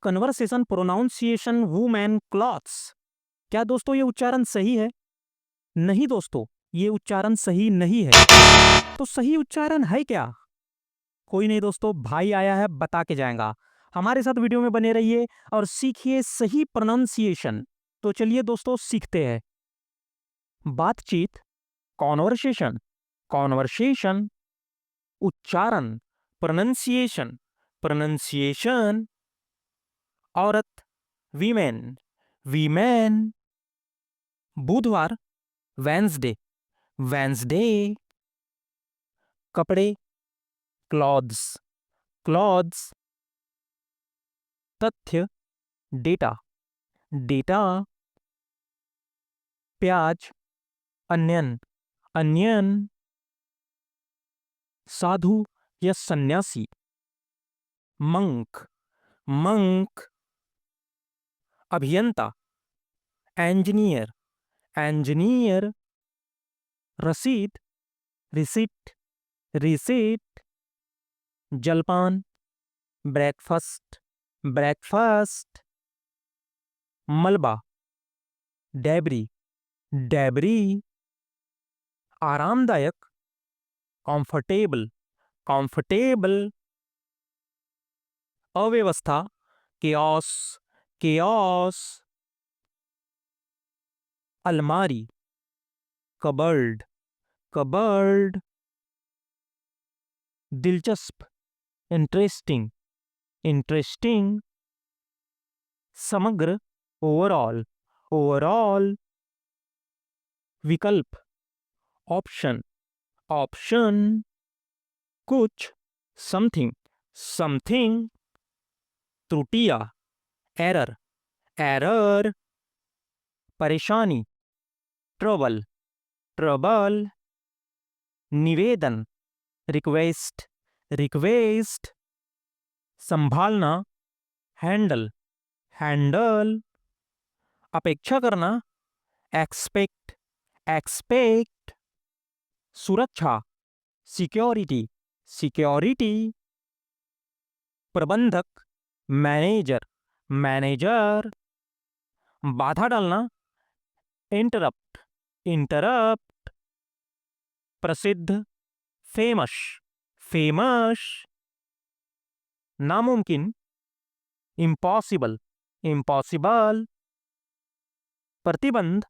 Conversation pronunciation women clothes. क्या दोस्तों ये उच्चारण सही है? नहीं दोस्तों, ये उच्चारण सही नहीं है। तो सही उच्चारण है क्या? कोई नहीं दोस्तों, भाई आया है बता के जाएगा। हमारे साथ वीडियो में बने रहिए और सीखिए सही प्रोनाउंसिएशन। तो चलिए दोस्तों सीखते हैं। बातचीत, कॉन्वर्सेशन, कॉन्वर्सेशन, उच्चारण, प्रोनाउंसिएशन, प्रोनाउंसिएशन, औरत, वीमेन, वीमेन, बुधवार, वेंसडे, वेंसडे, कपड़े, क्लॉथ्स, क्लॉथ्स, तथ्य, डेटा, डेटा, प्याज, अनियन, अनियन, साधु या सन्यासी, मंक, मंक, अभियंता, इंजीनियर, इंजीनियर, रसीद, रिसिट, रिसिट, जलपान, ब्रेकफास्ट, ब्रेकफास्ट, मलबा, डेबरी, डेबरी, आरामदायक, कंफर्टेबल, कंफर्टेबल, अव्यवस्था, केओस, केओस, अलमारी, कबर्ड, कबर्ड, दिलचस्प, इंटरेस्टिंग, इंटरेस्टिंग, समग्र, ओवरऑल, ओवरऑल, विकल्प, ऑप्शन, ऑप्शन, कुछ, समथिंग, समथिंग, त्रुटियां, एरर, एरर, परेशानी, ट्रबल, ट्रबल, निवेदन, रिक्वेस्ट, रिक्वेस्ट, संभालना, हैंडल, हैंडल, अपेक्षा करना, एक्सपेक्ट, एक्सपेक्ट, सुरक्षा, सिक्योरिटी, सिक्योरिटी, प्रबंधक, मैनेजर, मैनेजर, बाधा डालना, इंटरप्ट, इंटरप्ट, प्रसिद्ध, फेमस, फेमस, नामुमकिन, इम्पॉसिबल, इम्पॉसिबल, प्रतिबंध,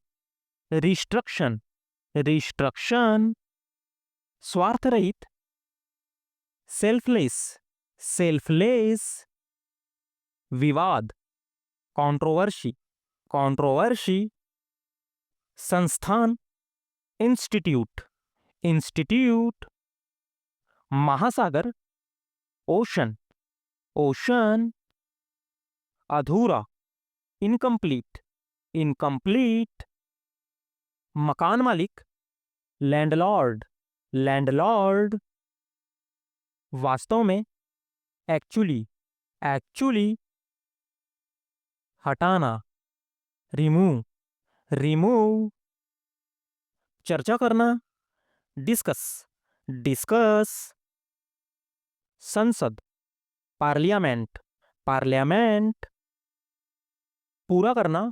रिस्ट्रक्शन, रिस्ट्रक्शन, स्वार्थ रहित, सेल्फलेस, सेल्फलेस, विवाद, कंट्रोवर्सी, कंट्रोवर्सी, संस्थान, इंस्टीट्यूट, इंस्टीट्यूट, महासागर, ओशन, ओशन, अधूरा, इनकम्प्लीट, इनकम्प्लीट, मकान मालिक, लैंडलॉर्ड, लैंडलॉर्ड, वास्तव में, एक्चुअली, एक्चुअली, हटाना, रिमूव, रिमूव, चर्चा करना, डिस्कस, डिस्कस, संसद, पार्लियामेंट, पार्लियामेंट, पूरा करना,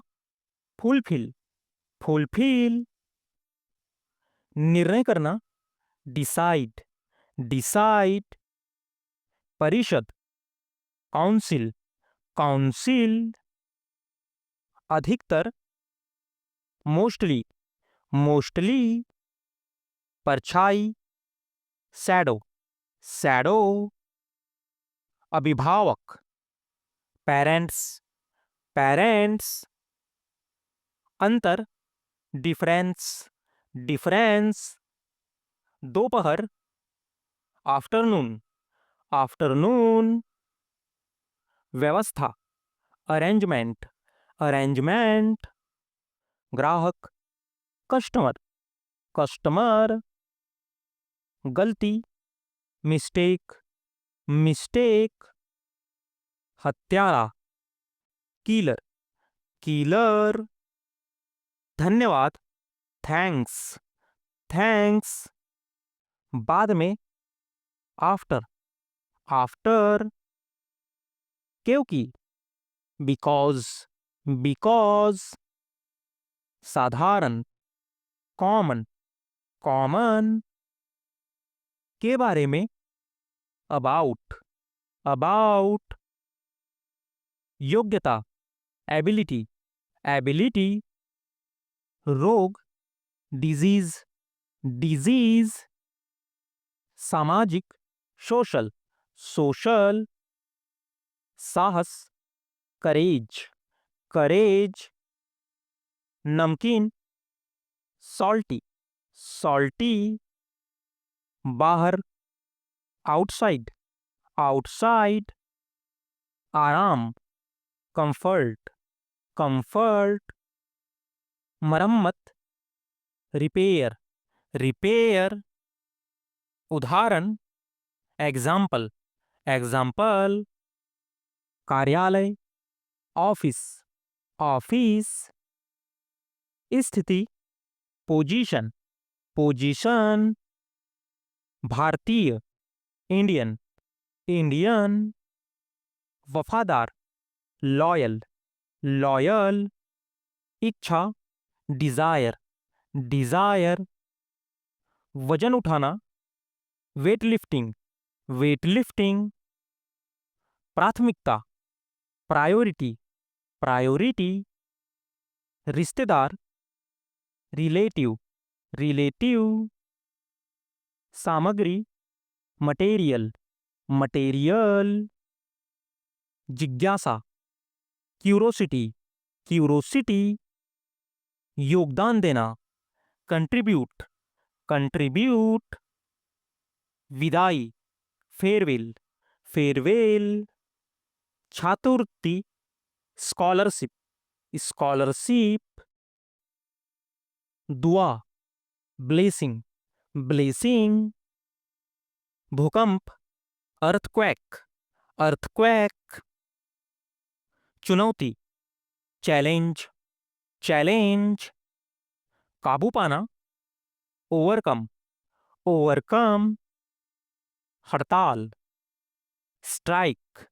फुलफिल, फुलफिल, निर्णय करना, डिसाइड, डिसाइड, परिषद, काउंसिल, काउंसिल, अधिकतर, मोस्टली, मोस्टली, परछाई, शैडो, शैडो, अभिभावक, पेरेंट्स, पेरेंट्स, अंतर, डिफरेंस, डिफरेंस, दोपहर, आफ्टरनून, आफ्टरनून, व्यवस्था, अरेंजमेंट, अरेंजमेंट, ग्राहक, कस्टमर, कस्टमर, गलती, मिस्टेक, मिस्टेक, हत्यारा, किलर, किलर, धन्यवाद, थैंक्स, थैंक्स, बाद में, आफ्टर, आफ्टर, क्योंकि, बिकॉज, बिकॉज। साधारण, कॉमन, कॉमन। के बारे में, अबाउट, अबाउट। योग्यता, एबिलिटी, एबिलिटी। रोग, डिजीज, डिजीज। सामाजिक, सोशल, सोशल। साहस, करेज, करेज। नमकीन, सॉल्टी, सॉल्टी। बाहर, आउटसाइड, आउटसाइड। आराम, कंफर्ट, कंफर्ट। मरम्मत, रिपेयर, रिपेयर। उदाहरण, एग्जाम्पल, एग्जाम्पल। कार्यालय, ऑफिस, ऑफिस। स्थिति, पोजीशन, पोजीशन। भारतीय, इंडियन, इंडियन। वफादार, लॉयल, लॉयल। इच्छा, डिजायर, डिजायर। वजन उठाना, वेट लिफ्टिंग, वेट लिफ्टिंग। प्राथमिकता, प्रायोरिटी, प्रायोरिटी। रिश्तेदार, रिलेटिव, रिलेटिव। सामग्री, मटेरियल, मटेरियल। जिज्ञासा, क्यूरोसिटी, क्यूरोसिटी। योगदान देना, कंट्रीब्यूट, कंट्रीब्यूट। विदाई, फेयरवेल, फेयरवेल। छात्रवृत्ति, स्कॉलरशिप, स्कॉलरशिप। दुआ, ब्लेसिंग, ब्लेसिंग। भूकंप, अर्थक्वेक, अर्थक्वेक। चुनौती, चैलेंज, चैलेंज। काबू पाना, ओवरकम, ओवरकम। हड़ताल, स्ट्राइक,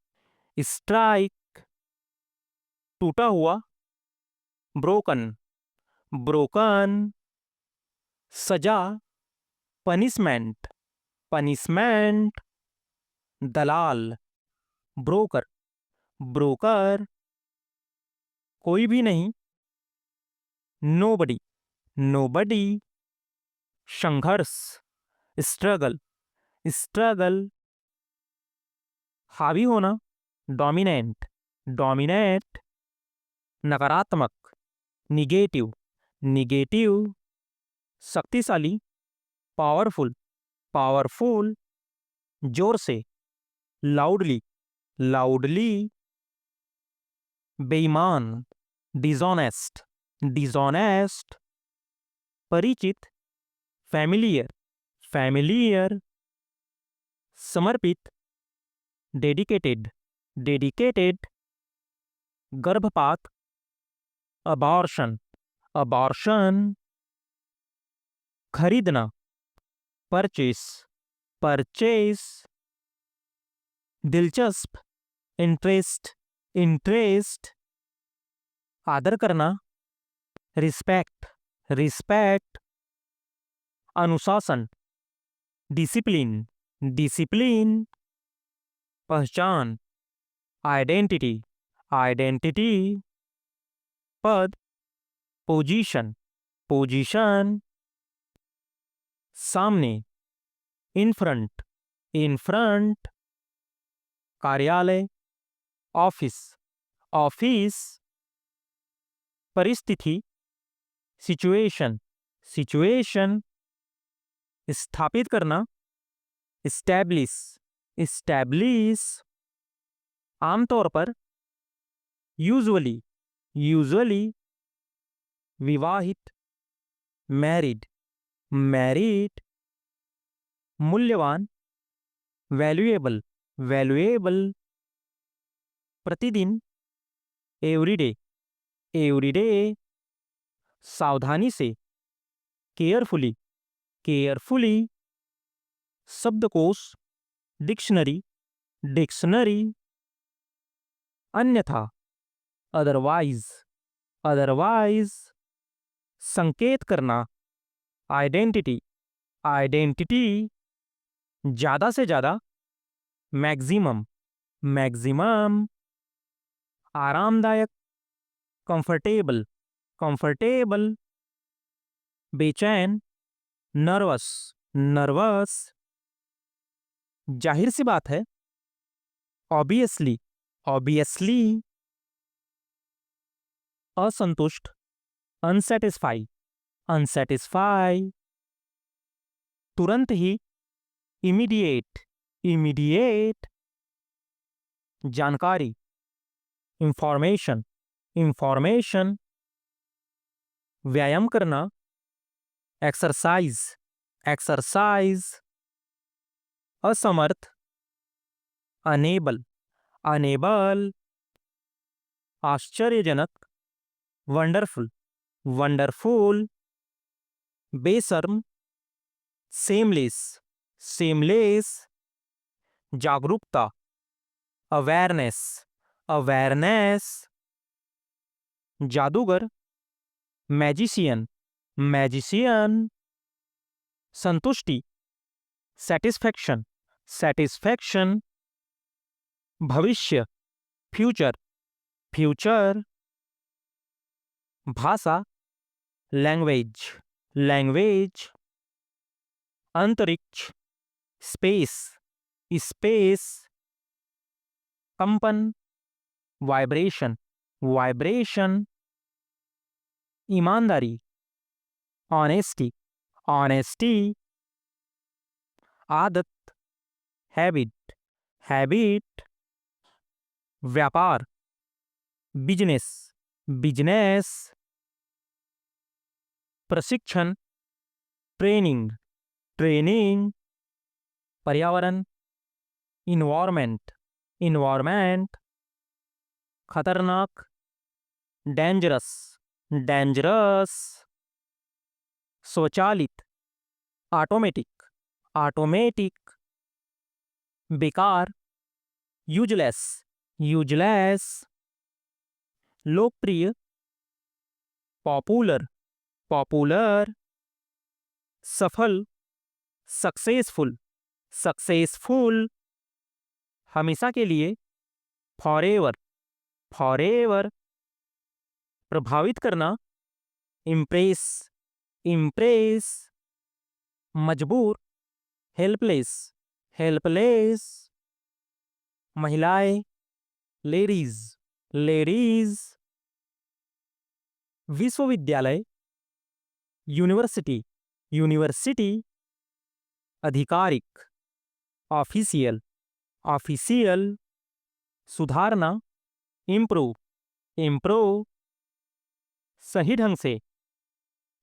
स्ट्राइक। टूटा हुआ, ब्रोकन, ब्रोकन। सजा, पनिशमेंट, पनिशमेंट। दलाल, ब्रोकर, ब्रोकर। कोई भी नहीं, नोबडी, नोबडी। संघर्ष, स्ट्रगल, स्ट्रगल। हावी होना, डोमिनेंट, डोमिनेट। नकारात्मक, निगेटिव, निगेटिव। शक्तिशाली, पावरफुल, पावरफुल। जोर से, लाउडली, लाउडली। बेईमान, डिसऑनेस्ट, डिसऑनेस्ट। परिचित, फैमिलियर, फैमिलियर। समर्पित, डेडिकेटेड, डेडिकेटेड। गर्भपात, अबॉर्शन, अबॉर्शन। खरीदना, परचेस, परचेस। दिलचस्प, इंटरेस्ट, इंटरेस्ट। आदर करना, रिस्पेक्ट, रिस्पेक्ट। अनुशासन, डिसिप्लिन, डिसिप्लिन। पहचान, आइडेंटिटी, आइडेंटिटी। पद, पोजीशन, पोजीशन। सामने, इन फ्रंट, इन फ्रंट। कार्यालय, ऑफिस, ऑफिस। परिस्थिति, सिचुएशन, सिचुएशन। स्थापित करना, इस्टैब्लिश, इस्टैब्लिश। आमतौर पर, यूजुअली, यूजुअली। विवाहित, मैरिड, मैरिड। मूल्यवान, वैल्यूएबल, वैल्यूएबल। प्रतिदिन, एवरीडे, एवरीडे। सावधानी से, केयरफुली, केयरफुली। शब्दकोश, डिक्शनरी, डिक्शनरी। अन्यथा, अदरवाइज, अदरवाइज। संकेत करना, आइडेंटिटी, आइडेंटिटी। ज्यादा से ज्यादा, मैक्सिमम, मैक्सिमम। आरामदायक, कंफर्टेबल, कंफर्टेबल। बेचैन, नर्वस, नर्वस। जाहिर सी बात है, ऑब्वियसली, ऑब्वियसली। असंतुष्ट, अनसेटिस्फाई, अनसेटिस्फाई। तुरंत ही, इमीडिएट, इमीडिएट। जानकारी, इंफॉर्मेशन, इंफॉर्मेशन। व्यायाम करना, एक्सरसाइज, एक्सरसाइज। असमर्थ, अनेबल, अनेबल। आश्चर्यजनक, वंडरफुल, वंडरफुल। बेशर्म, सेमलेस, सेमलेस। जागरूकता, अवेयरनेस, अवेयरनेस। जादूगर, मैजिशियन, मैजिशियन। संतुष्टि, सेटिस्फैक्शन, सेटिस्फैक्शन। भविष्य, फ्यूचर, फ्यूचर। भाषा, लैंग्वेज, लैंग्वेज। अंतरिक्ष, स्पेस, स्पेस। कंपन, वाइब्रेशन, वाइब्रेशन। ईमानदारी, ऑनेस्टी, ऑनेस्टी। आदत, हैबिट, हैबिट। व्यापार, बिजनेस, बिजनेस। प्रशिक्षण, ट्रेनिंग, ट्रेनिंग। पर्यावरण, इन्वायरमेंट, इन्वायरमेंट। खतरनाक, डेंजरस, डेंजरस। स्वचालित, ऑटोमेटिक, ऑटोमेटिक। बेकार, यूजलेस, यूजलेस। लोकप्रिय, पॉपुलर, पॉपुलर। सफल, सक्सेसफुल, सक्सेसफुल। हमेशा के लिए, फॉरएवर, फॉरएवर। प्रभावित करना, इम्प्रेस, इम्प्रेस। मजबूर, हेल्पलेस, हेल्पलेस। महिलाएं, लेडीज, लेडीज। विश्वविद्यालय, यूनिवर्सिटी, यूनिवर्सिटी। आधिकारिक, ऑफिशियल, ऑफिशियल। सुधारना, इम्प्रूव, इम्प्रूव। सही ढंग से,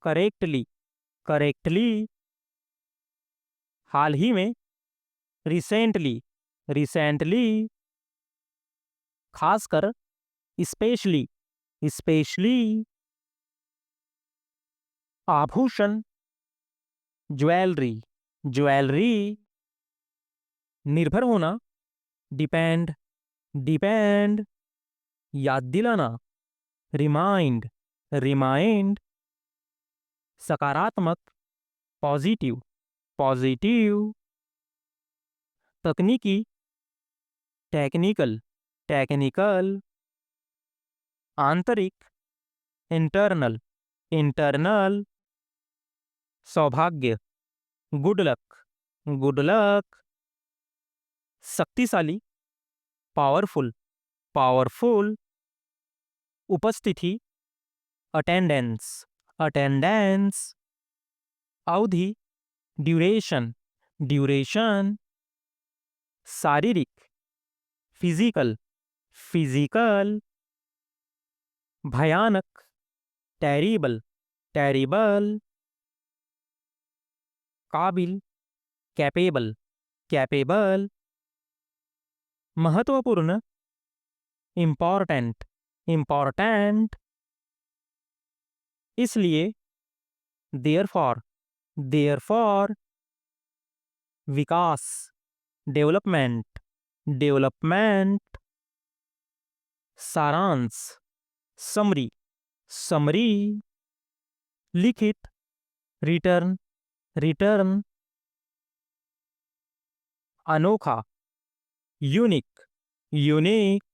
करेक्टली, करेक्टली। हाल ही में, रिसेंटली, रिसेंटली। खासकर, स्पेशली, स्पेशली। आभूषण, ज्वेलरी, ज्वेलरी। निर्भर होना, डिपेंड, डिपेंड। याद दिलाना, रिमाइंड, रिमाइंड। सकारात्मक, पॉजिटिव, पॉजिटिव। तकनीकी, टेक्निकल, टेक्निकल। आंतरिक, इंटरनल, इंटरनल। सौभाग्य, गुड लक, गुड लक। शक्तिशाली, पावरफुल, पावरफुल। उपस्थिति, अटेंडेंस, अटेंडेंस। अवधि, ड्यूरेशन, ड्यूरेशन। शारीरिक, फिजिकल, फिजिकल। भयानक, टेरिबल, टेरिबल। काबिल, कैपेबल, कैपेबल। महत्वपूर्ण, इम्पॉर्टेंट, इम्पॉर्टेंट। इसलिए, देयरफॉर, देयरफॉर। विकास, डेवलपमेंट, डेवलपमेंट। सारांश, समरी, समरी। लिखित, रिटर्न, रिटर्न। अनोखा, यूनिक, यूनिक।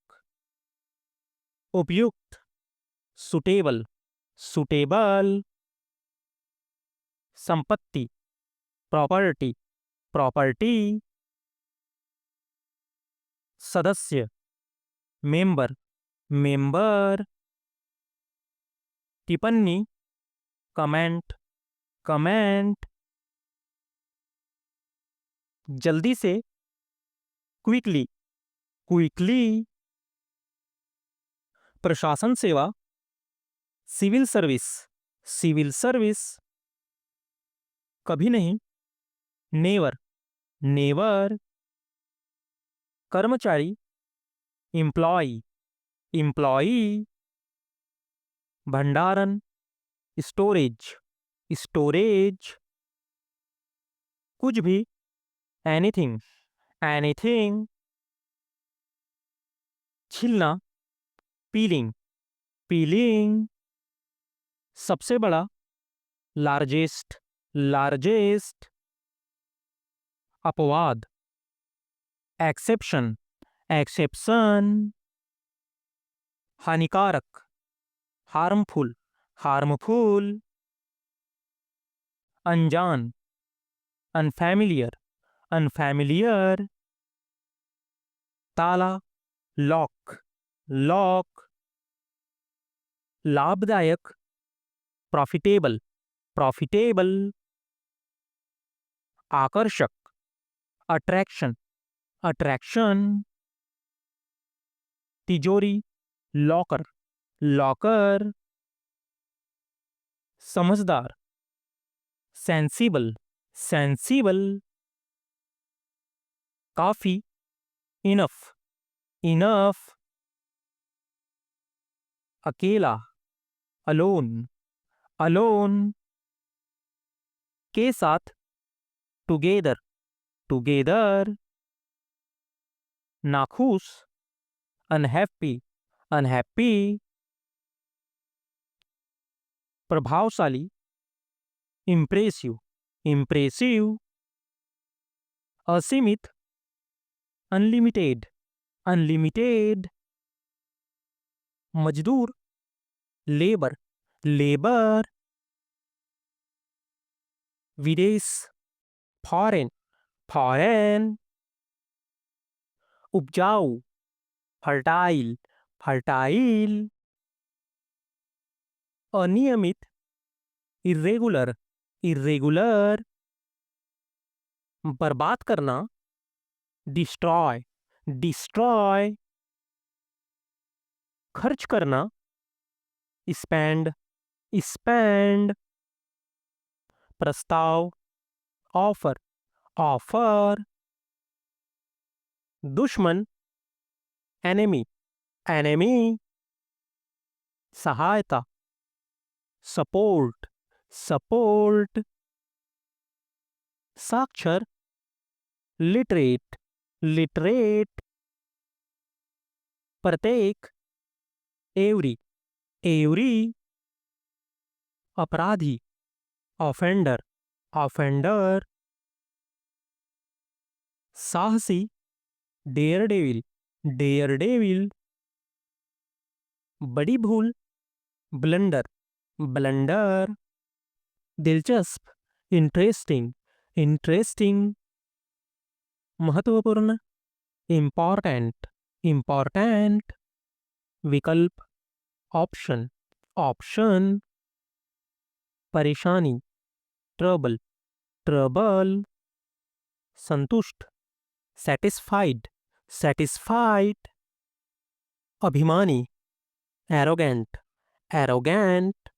उपयुक्त, सुटेबल, सुटेबल। संपत्ति, प्रॉपर्टी, प्रॉपर्टी। सदस्य, मेंबर, मेंबर। टिप्पणी, कमेंट, कमेंट। जल्दी से, क्विकली, क्विकली। प्रशासन सेवा, सिविल सर्विस, सिविल सर्विस। कभी नहीं, नेवर, नेवर। कर्मचारी, एम्प्लॉय, एम्प्लॉई। भंडारण, स्टोरेज, स्टोरेज। कुछ भी, एनीथिंग, एनीथिंग। छिलना, पीलिंग, पीलिंग। सबसे बड़ा, लार्जेस्ट, लार्जेस्ट। अपवाद, एक्सेप्शन, एक्सेप्शन। हानिकारक, हार्मफुल, हार्मफुल। अनजान, अनफैमिलियर, अनफैमिलियर। ताला, लॉक, लॉक। लाभदायक, प्रॉफिटेबल, प्रॉफिटेबल। आकर्षक, अट्रैक्शन, अट्रैक्शन। तिजोरी, लॉकर, लॉकर। समझदार, सेंसिबल, सेंसिबल। काफी, इनफ, इनफ। अकेला, अलोन, अलोन। के साथ, टुगेदर, टुगेदर। नाखुश, अनहैप्पी, अनहैप्पी। प्रभावशाली, इम्प्रेसिव, इम्प्रेसिव। असीमित, अनलिमिटेड, अनलिमिटेड। मजदूर, लेबर, लेबर। विदेश, फॉरेन, फॉरेन। उपजाऊ, फर्टाइल, फर्टाइल। अनियमित, इर्रेगुलर, इर्रेगुलर। बर्बाद करना, डिस्ट्रॉय, डिस्ट्रॉय। खर्च करना, स्पेंड, स्पेंड। प्रस्ताव, ऑफर, ऑफर। दुश्मन, एनिमी, एनिमी। सहायता, सपोर्ट, सपोर्ट। साक्षर, लिटरेट, लिटरेट। प्रत्येक, एवरी, एवरी। अपराधी, ऑफेंडर, ऑफेंडर। साहसी, डेयर डेविल, डेयर डेविल। बड़ी भूल, ब्लंडर, ब्लंडर। दिलचस्प, इंटरेस्टिंग, इंटरेस्टिंग। महत्वपूर्ण, इम्पॉर्टेंट, इम्पॉर्टेंट। विकल्प, ऑप्शन, ऑप्शन। परेशानी, ट्रबल, ट्रबल। संतुष्ट, सेटिस्फाइड, सेटिस्फाइड। अभिमानी, एरोगेंट, एरोगेंट।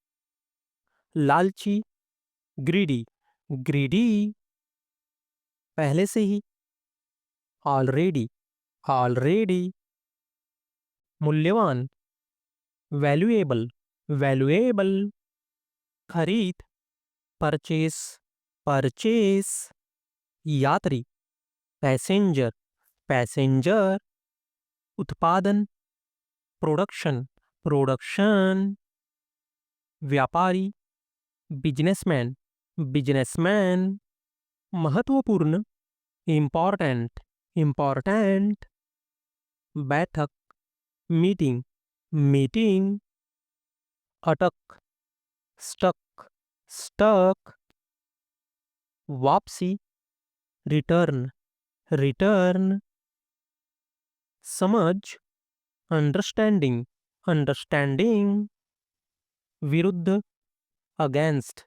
लालची, ग्रीडी, ग्रीडी। पहले से ही, ऑलरेडी, ऑलरेडी। मूल्यवान, वैल्यूएबल, वैल्यूएबल। खरीद, परचेस, परचेस। यात्री, पैसेंजर, पैसेंजर। उत्पादन, प्रोडक्शन, प्रोडक्शन, व्यापारी, बिजनेसमैन, बिजनेसमैन, महत्वपूर्ण, इम्पॉर्टेंट, इम्पॉर्टेंट, बैठक, मीटिंग, मीटिंग, अटक, स्टक, स्टक, वापसी, रिटर्न, रिटर्न, समझ, अंडरस्टैंडिंग, अंडरस्टैंडिंग, विरुद्ध, अगेंस्ट,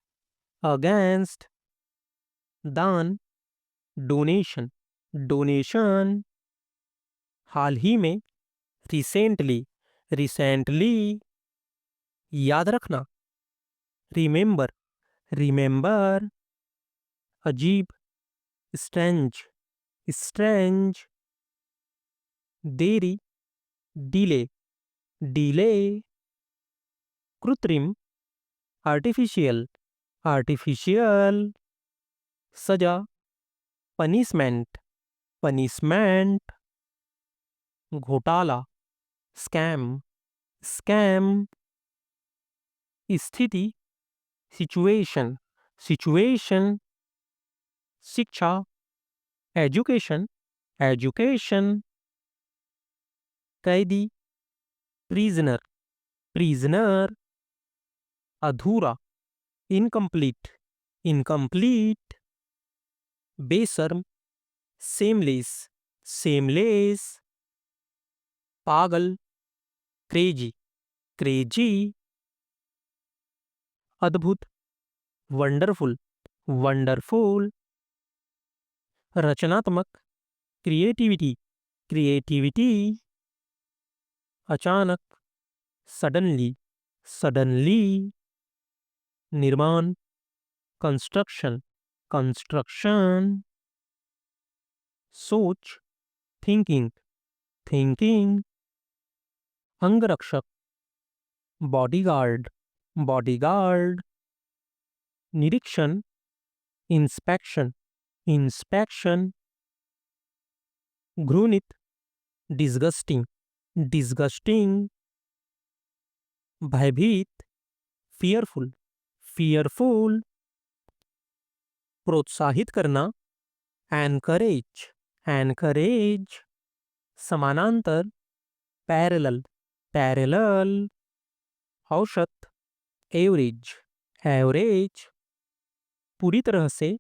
अगेंस्ट, दान, डोनेशन, डोनेशन, हाल ही में, रिसेंटली, रिसेंटली, याद रखना, रिमेंबर, रिमेंबर, अजीब, स्ट्रेंज, स्ट्रेंज, देरी, डिले, डिले, कृत्रिम, आर्टिफिशियल, आर्टिफिशियल, सजा, पनिशमेंट, पनिशमेंट, घोटाला, स्कैम, स्कैम, स्थिति, सिचुएशन, सिचुएशन, शिक्षा, एजुकेशन, एजुकेशन, कैदी, प्रिजनर, प्रिजनर, अधूरा, इनकम्प्लीट, इनकम्प्लीट, बेशर्म, सेमलेस, सेमलेस, पागल, क्रेजी, क्रेजी, अद्भुत, वंडरफुल, वंडरफुल, रचनात्मक, क्रिएटिविटी, क्रिएटिविटी, अचानक, सडनली, सडनली, निर्माण, कंस्ट्रक्शन, कंस्ट्रक्शन, सोच, थिंकिंग, थिंकिंग, अंगरक्षक, बॉडीगार्ड, बॉडीगार्ड, निरीक्षण, इंस्पेक्शन, इंस्पेक्शन, घृणित, डिस्गस्टिंग, डिस्गस्टिंग, भयभीत, फियरफुल, फियरफुल, प्रोत्साहित करना, एनकरेज, एनकरेज, समानांतर, पैरेलल, पैरेलल, औसत, एवरेज, एवरेज, पूरी तरह से,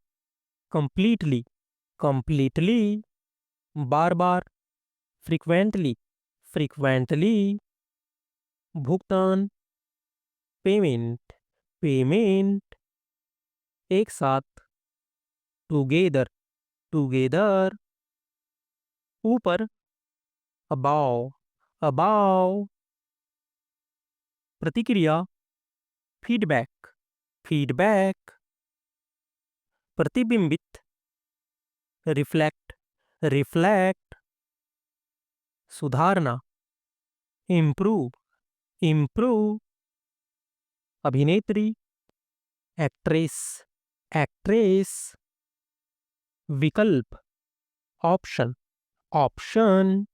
कंप्लीटली, कंप्लीटली, बार बार, फ्रीक्वेंटली, फ्रीक्वेंटली, भुगतान, पेमेंट, पेमेंट, एक साथ, टुगेदर, टुगेदर, ऊपर, अबाव, अबाव, प्रतिक्रिया, फीडबैक, फीडबैक, प्रतिबिंबित, रिफ्लेक्ट, रिफ्लेक्ट, सुधारना, इम्प्रूव, इम्प्रूव, अभिनेत्री, एक्ट्रेस, एक्ट्रेस, विकल्प, ऑप्शन, ऑप्शन,